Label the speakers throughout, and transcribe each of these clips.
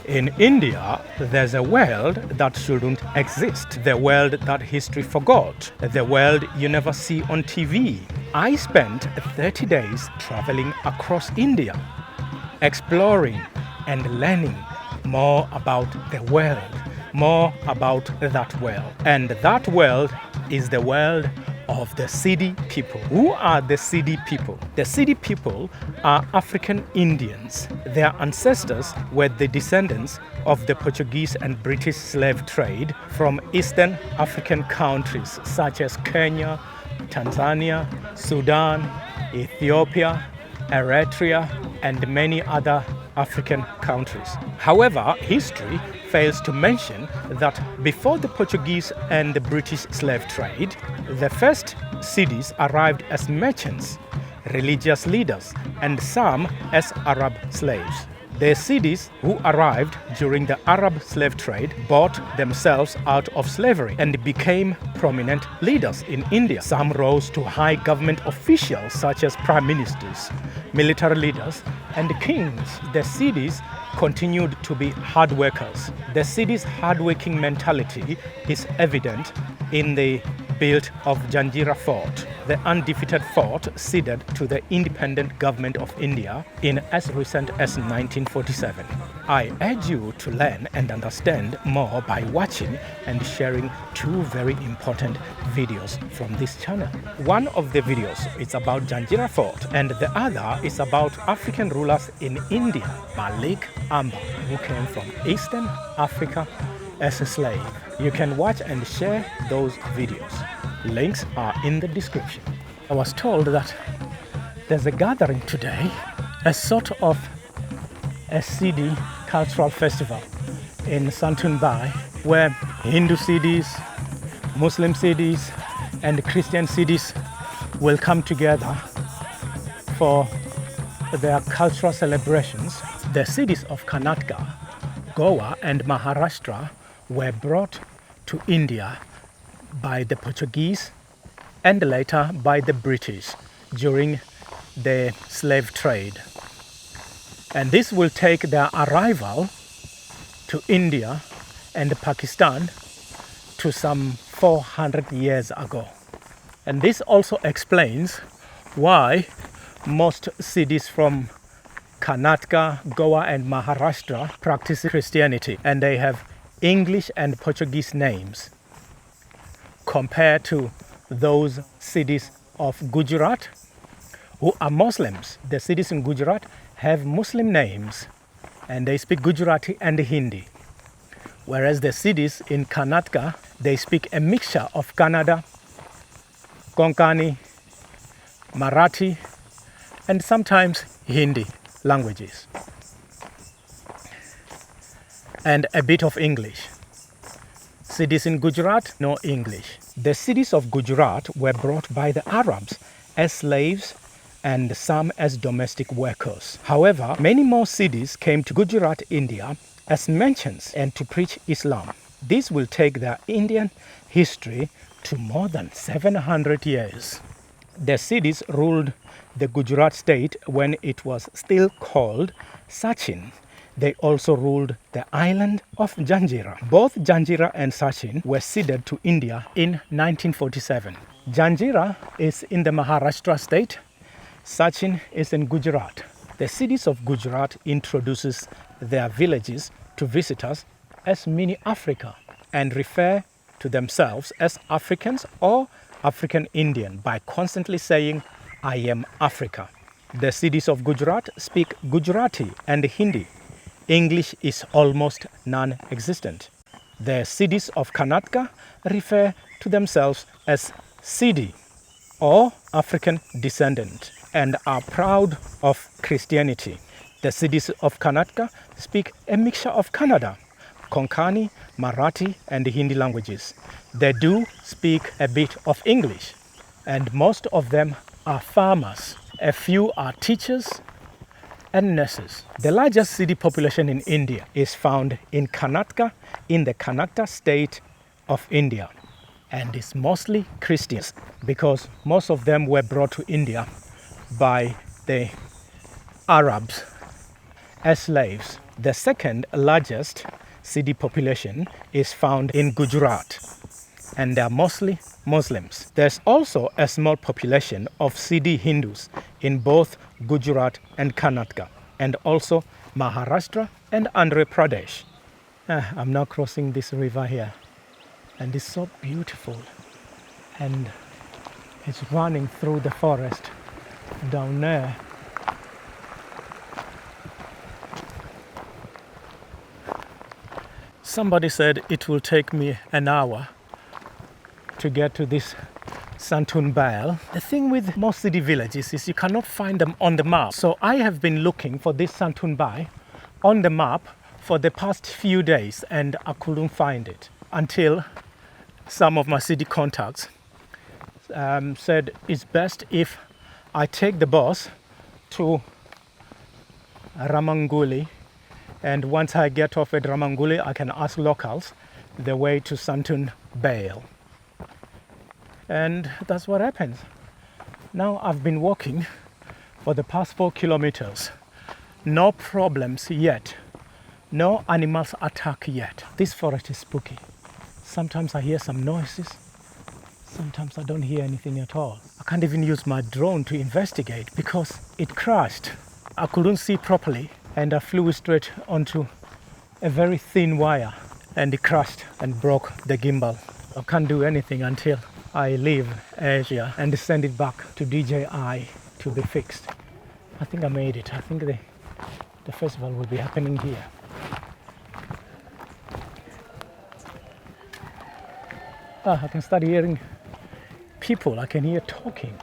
Speaker 1: In India, there's a world that shouldn't exist, the world that history forgot, the world you never see on TV. I spent 30 days traveling across India, exploring and learning more about the world, more about that world. And that world is the world of the Siddi people. Who are the Siddi people? The Siddi people are African Indians. Their ancestors were the descendants of the Portuguese and British slave trade from Eastern African countries such as Kenya, Tanzania, Sudan, Ethiopia, Eritrea, and many other African countries. However, history fails to mention that before the Portuguese and the British slave trade, the first Siddis arrived as merchants, religious leaders, and some as Arab slaves. The Siddis who arrived during the Arab slave trade bought themselves out of slavery and became prominent leaders in India. Some rose to high government officials such as prime ministers, military leaders, and kings. The Siddis continued to be hard workers. The Siddis' hard-working mentality is evident in the build of Janjira Fort, the undefeated fort ceded to the independent government of India in as recent as 1947. I urge you to learn and understand more by watching and sharing two very important videos from this channel. One of the videos is about Janjira Fort and the other is about African rulers in India, Malik Amba, who came from Eastern Africa as a slave. You can watch and share those videos. Links are in the description. I was told that there's a gathering today, a sort of a Siddi Cultural Festival in Santunbai, where Hindu Siddis, Muslim Siddis, and Christian Siddis will come together for their cultural celebrations. The Siddis of Karnataka, Goa, and Maharashtra were brought to India by the Portuguese and later by the British during the slave trade. And this will take their arrival to India and Pakistan to some 400 years ago. And this also explains why most Siddis from Karnataka, Goa, and Maharashtra practice Christianity, and they have English and Portuguese names compared to those Siddis of Gujarat who are Muslims. The Siddis in Gujarat have Muslim names and they speak Gujarati and Hindi, whereas the Siddis in Karnataka, they speak a mixture of Kannada, Konkani, Marathi, and sometimes Hindi languages, and a bit of English. Siddis in Gujarat know English. The Siddis of Gujarat were brought by the Arabs as slaves and some as domestic workers. However, many more Siddis came to Gujarat, India as merchants and to preach Islam. This will take their Indian history to more than 700 years. The Siddis ruled the Gujarat state when it was still called Sachin. They also ruled the island of Janjira. Both Janjira and Sachin were ceded to India in 1947. Janjira is in the Maharashtra state. Sachin is in Gujarat. The Siddis of Gujarat introduces their villages to visitors as mini Africa and refer to themselves as Africans or African Indian by constantly saying, "I am Africa." The Siddis of Gujarat speak Gujarati and Hindi. English is almost non-existent. The Siddis of Karnataka refer to themselves as Sidi or African descendant and are proud of Christianity. The Siddis of Karnataka speak a mixture of Kannada, Konkani, Marathi, and Hindi languages. They do speak a bit of English, and most of them are farmers. A few are teachers and nurses. The largest Siddi population in India is found in Karnataka, in the Karnataka state of India, and is mostly Christians because most of them were brought to India by the Arabs as slaves. The second largest Sidi population is found in Gujarat, and they are mostly Muslims. There's also a small population of Sidi Hindus in both Gujarat and Karnataka, and also Maharashtra and Andhra Pradesh. I'm now crossing this river here, and it's so beautiful, and it's running through the forest down there. Somebody said it will take me an hour to get to this Santun Baal. The thing with most city villages is you cannot find them on the map. So I have been looking for this Santun Baal on the map for the past few days, and I couldn't find it until some of my city contacts said it's best if I take the bus to Ramanguli, and once I get off at Ramanguli, I can ask locals the way to Santun Baal. And that's what happens. Now I've been walking for the past 4 kilometers. No problems yet. No animals attack yet. This forest is spooky. Sometimes I hear some noises. Sometimes I don't hear anything at all. I can't even use my drone to investigate because it crashed. I couldn't see properly, and I flew straight onto a very thin wire, and it crashed and broke the gimbal. I can't do anything until I leave Asia and send it back to DJI to be fixed. I think I made it. I think the festival will be happening here. I can start hearing people. I can hear talking.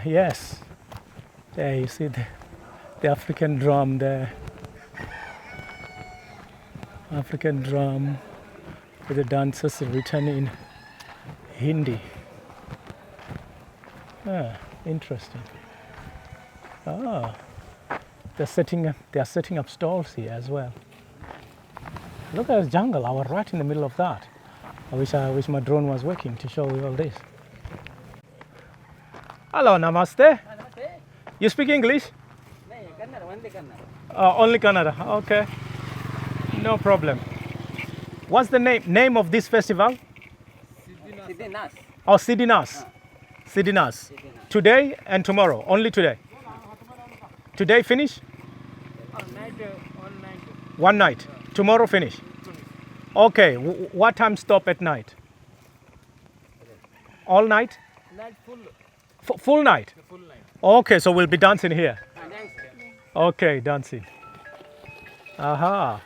Speaker 1: Yes. There you see the African drum there. African drum with the dancers written in Hindi. Interesting. They're setting up stalls here as well. Look at this jungle. I was right in the middle of that. I wish my drone was working to show you all this. Hello, namaste.
Speaker 2: Namaste.
Speaker 1: You speak English?
Speaker 2: No, Kannada, only Kannada.
Speaker 1: Only Kannada. Okay. No problem. What's the name of this festival?
Speaker 2: Siddi NASA.
Speaker 1: Oh, Siddi NASA. Siddi NASA. Today and tomorrow. Only today. Today finish? One night. Tomorrow finish. Okay. What time stop at night? All night?
Speaker 2: Night full.
Speaker 1: Full night?
Speaker 2: Full night.
Speaker 1: Okay, so we'll be dancing here.
Speaker 2: Dance.
Speaker 1: Okay, dancing. Aha.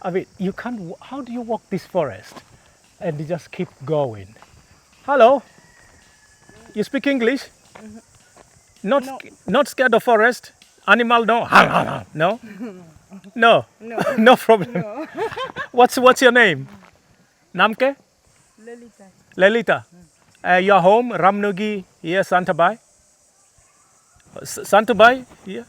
Speaker 1: I mean, you can't. How do you walk this forest and you just keep going? Hello, you speak English? Not
Speaker 3: No.
Speaker 1: not scared of forest? Animal? No. No. No. No problem. What's your name? Namke?
Speaker 3: Lelita.
Speaker 1: Lelita. Your home? Ramnugi? Here, Santabai? Santubai? Here?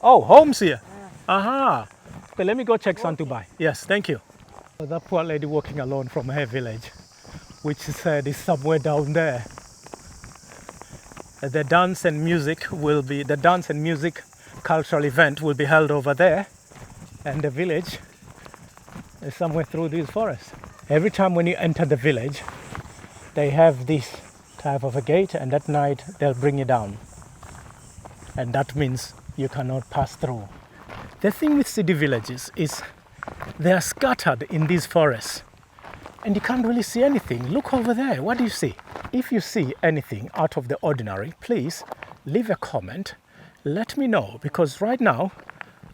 Speaker 1: Oh, home's here. Aha. Okay, let me go check Santubai. Yes, thank you. That poor lady walking alone from her village, which said is somewhere down there. The dance and music cultural event will be held over there, and the village is somewhere through these forests. Every time when you enter the village, they have this type of a gate, and at night they'll bring you down, and that means you cannot pass through. The thing with city villages is they are scattered in these forests, and you can't really see anything. Look over there. What do you see? If you see anything out of the ordinary, please leave a comment. Let me know, because right now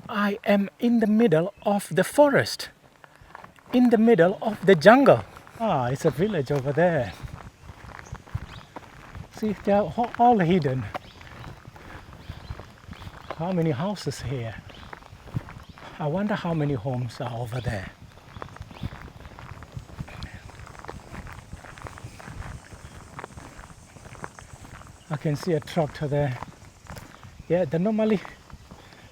Speaker 1: I am in the middle of the forest, in the middle of the jungle. Ah, it's a village over there. See, they're all hidden. How many houses here? I wonder how many homes are over there. I can see a tractor there. Yeah, they normally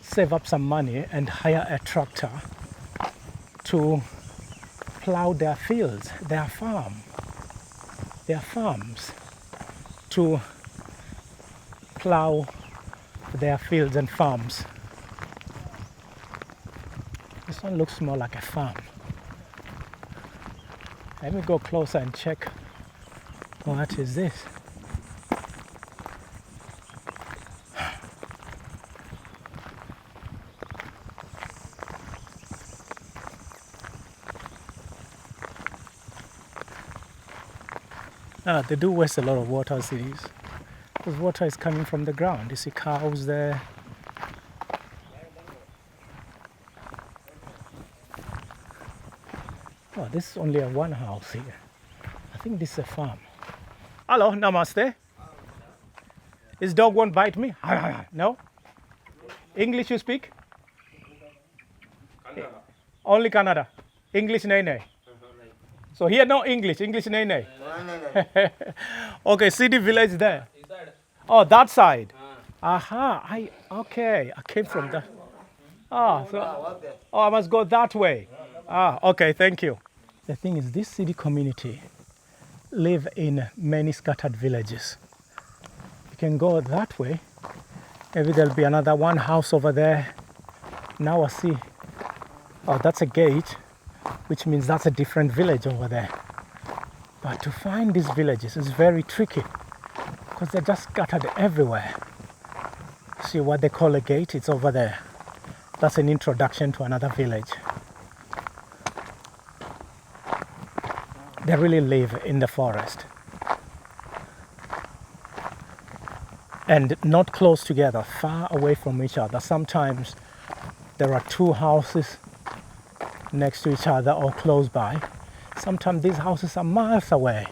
Speaker 1: save up some money and hire a tractor to plow their fields, their farms, to plow their fields and farms. This one looks more like a farm. Let me go closer and check. What is this? They do waste a lot of water, cities. Because water is coming from the ground. You see cows there. Oh, this is only one house here. I think this is a farm. Hello, namaste. This dog won't bite me? No? English you speak?
Speaker 3: Kannada.
Speaker 1: Only Kannada. English nay. So here no English nay. Okay, Sidi village there. Oh, that side. Aha, okay. I came from that. I must go that way. Okay, thank you. The thing is, this Sidi community live in many scattered villages. You can go that way. Maybe there'll be another one house over there. Now I see. Oh, that's a gate, which means that's a different village over there. But to find these villages is very tricky because they're just scattered everywhere. See what they call a gate? It's over there. That's an introduction to another village. They really live in the forest. And not close together, far away from each other. Sometimes there are two houses next to each other or close by. Sometimes these houses are miles away.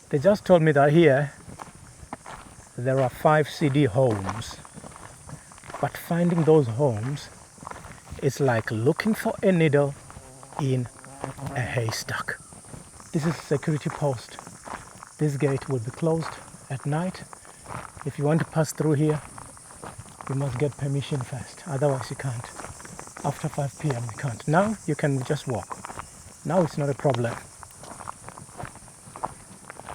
Speaker 1: They just told me that here there are 5 Siddi homes. But finding those homes is like looking for a needle in a haystack. This is a security post. This gate will be closed at night. If you want to pass through here, you must get permission first. Otherwise you can't. After 5 p.m. you can't. Now you can just walk. Now it's not a problem.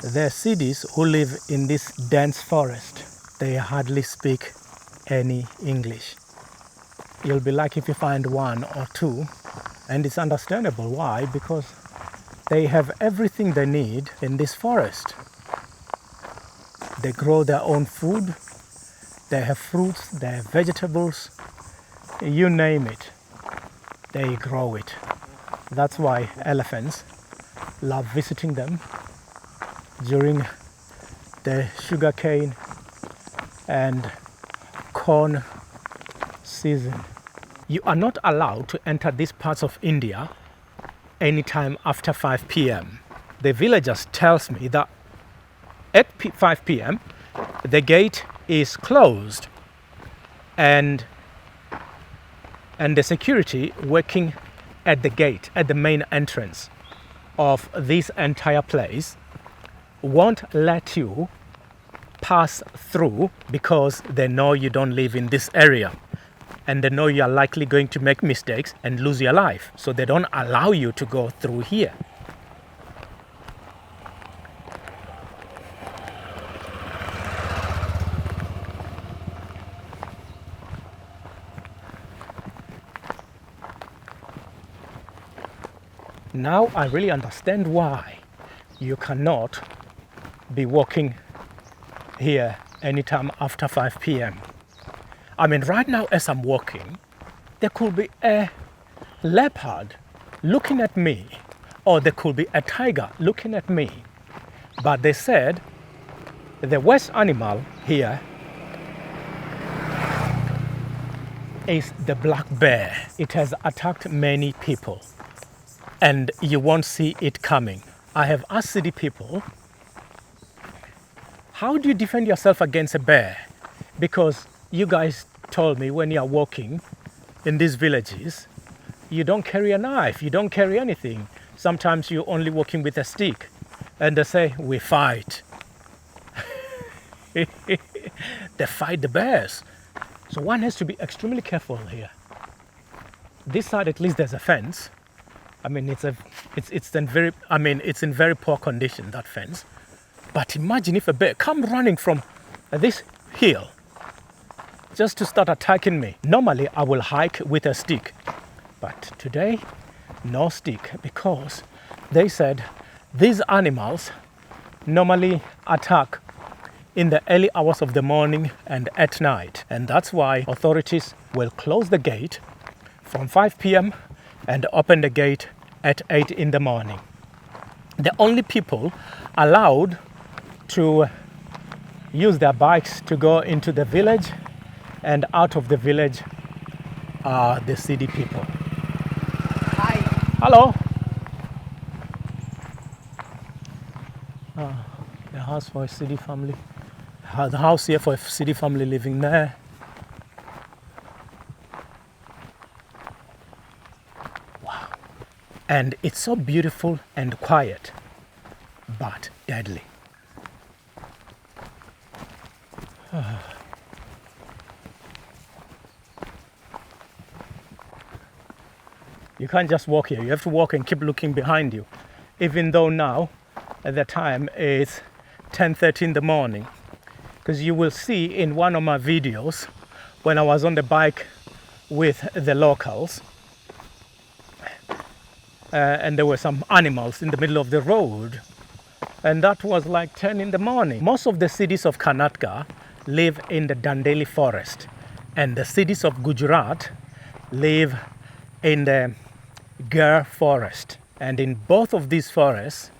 Speaker 1: There are Siddis who live in this dense forest. They hardly speak any English. You'll be lucky if you find 1 or 2. And it's understandable. Why? Because they have everything they need in this forest. They grow their own food. They have fruits, they have vegetables. You name it, they grow it. That's why elephants love visiting them during the sugarcane and corn season. You are not allowed to enter these parts of India anytime after 5 p.m. The villagers tells me that at 5 p.m. the gate is closed and the security working at the gate, at the main entrance of this entire place, won't let you pass through because they know you don't live in this area and they know you are likely going to make mistakes and lose your life. So they don't allow you to go through here. Now I really understand why you cannot be walking here anytime after 5 p.m. I mean, right now as I'm walking, there could be a leopard looking at me, or there could be a tiger looking at me. But they said the worst animal here is the black bear. It has attacked many people, and you won't see it coming. I have asked city people, how do you defend yourself against a bear? Because you guys told me when you are walking in these villages, you don't carry a knife, you don't carry anything. Sometimes you're only walking with a stick. And they say, we fight. They fight the bears. So one has to be extremely careful here. This side, at least, there's a fence. I mean, it's in very poor condition, that fence. But imagine if a bear come running from this hill just to start attacking me. Normally, I will hike with a stick. But today, no stick, because they said these animals normally attack in the early hours of the morning and at night. And that's why authorities will close the gate from 5 p.m. and open the gate at 8 in the morning. The only people allowed to use their bikes to go into the village and out of the village are the Sidi people.
Speaker 2: Hi.
Speaker 1: Hello. The house for a Sidi family. The house here for a Sidi family living there. Wow. And it's so beautiful and quiet, but deadly. You can't just walk here. You have to walk and keep looking behind you. Even though now, at the time, it's 10:30 in the morning. Because you will see in one of my videos, when I was on the bike with the locals, and there were some animals in the middle of the road. And that was like 10 in the morning. Most of the cities of Karnataka live in the Dandeli forest. And the cities of Gujarat live in the Gir forest. And in both of these forests,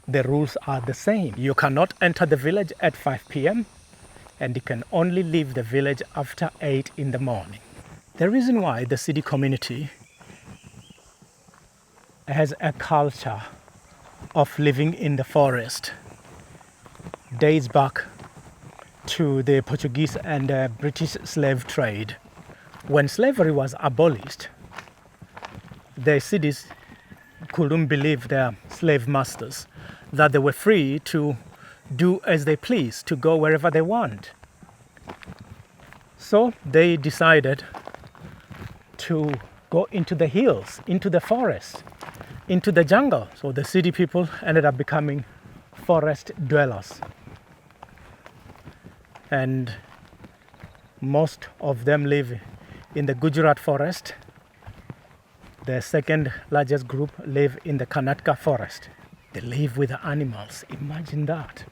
Speaker 1: the rules are the same. You cannot enter the village at 5 p.m. and you can only leave the village after 8 in the morning. The reason why the Siddi community has a culture of living in the forest dates back to the Portuguese and British slave trade. When slavery was abolished, the Siddis couldn't believe their slave masters that they were free to do as they please, to go wherever they want. So they decided to go into the hills, into the forest, into the jungle. So the Sidi people ended up becoming forest dwellers. And most of them live in the Gujarat forest. The second largest group live in the Karnataka forest. They live with the animals. Imagine that.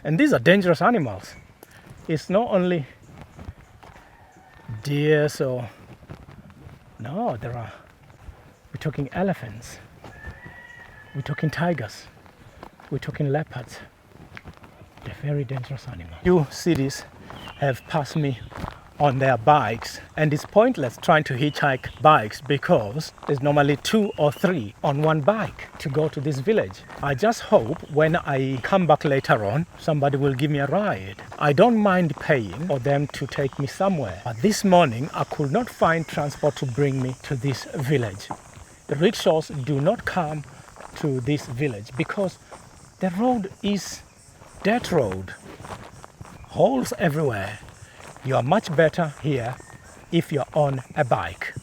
Speaker 1: And these are dangerous animals. It's not only deer, so no, we're talking elephants, we're talking tigers, we're talking leopards. They're very dangerous animals. Few cities have passed me on their bikes, and it's pointless trying to hitchhike bikes because there's normally 2 or 3 on one bike to go to this village. I just hope when I come back later on, somebody will give me a ride. I don't mind paying for them to take me somewhere. But this morning, I could not find transport to bring me to this village. The rickshaws do not come to this village because the road is dirt road. Holes everywhere. You are much better here if you're on a bike.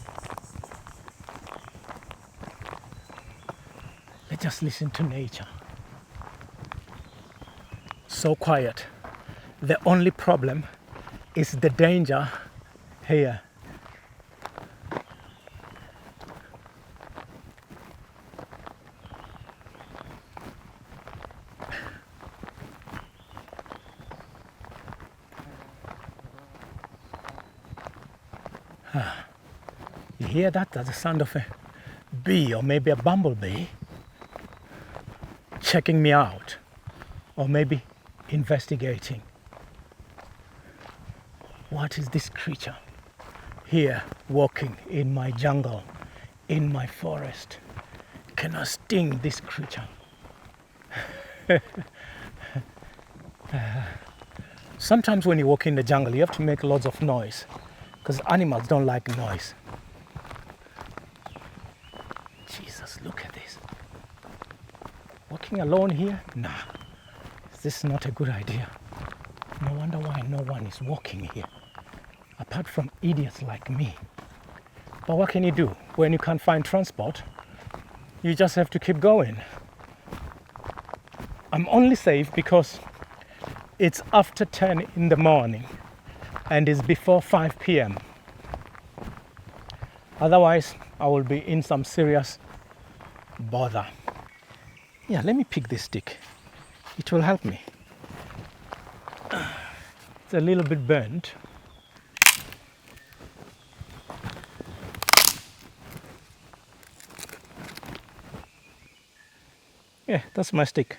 Speaker 1: Let's just listen to nature. So quiet. The only problem is the danger here. You hear that? That's the sound of a bee or maybe a bumblebee checking me out or maybe investigating. What is this creature here walking in my jungle, in my forest? Can I sting this creature? Sometimes when you walk in the jungle, you have to make lots of noise because animals don't like noise. Jesus, look at this. Walking alone here? Nah, this is not a good idea. No wonder why no one is walking here, apart from idiots like me. But what can you do? When you can't find transport, you just have to keep going. I'm only safe because it's after 10 in the morning and it's before 5 p.m. Otherwise, I will be in some serious Bother. Yeah, let me pick this stick. It will help me. It's a little bit burnt. Yeah, that's my stick.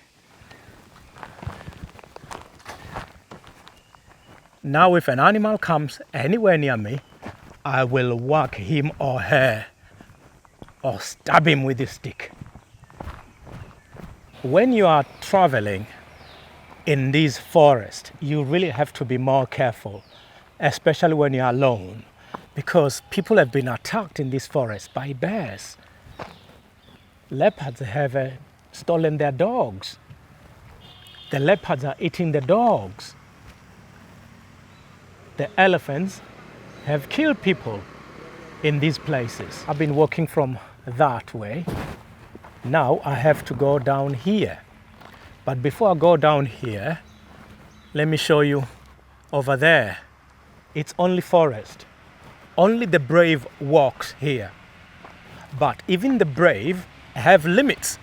Speaker 1: Now if an animal comes anywhere near me, I will whack him or her or stab him with this stick. When you are traveling in these forests, you really have to be more careful, especially when you are alone, because people have been attacked in this forest by bears. Leopards have stolen their dogs. The leopards are eating the dogs. The elephants have killed people in these places. I've been walking from that way. Now I have to go down here. But before I go down here, let me show you over there. It's only forest. Only the brave walks here. But even the brave have limits.